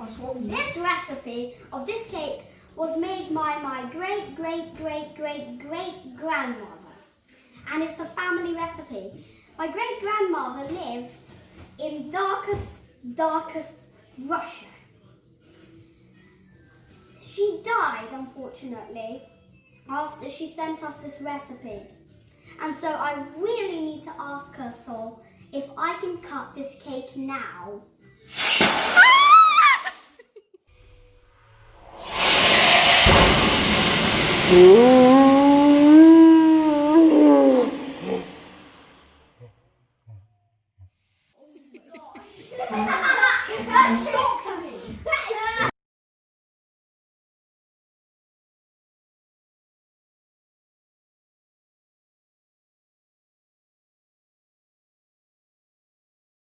This recipe of this cake was made by my great grandmother, and it's the family recipe. My great grandmother lived in darkest Russia. She died, unfortunately, after she sent us this recipe. And so I really need to ask her, Sol, if I can cut this cake now. That's shocking.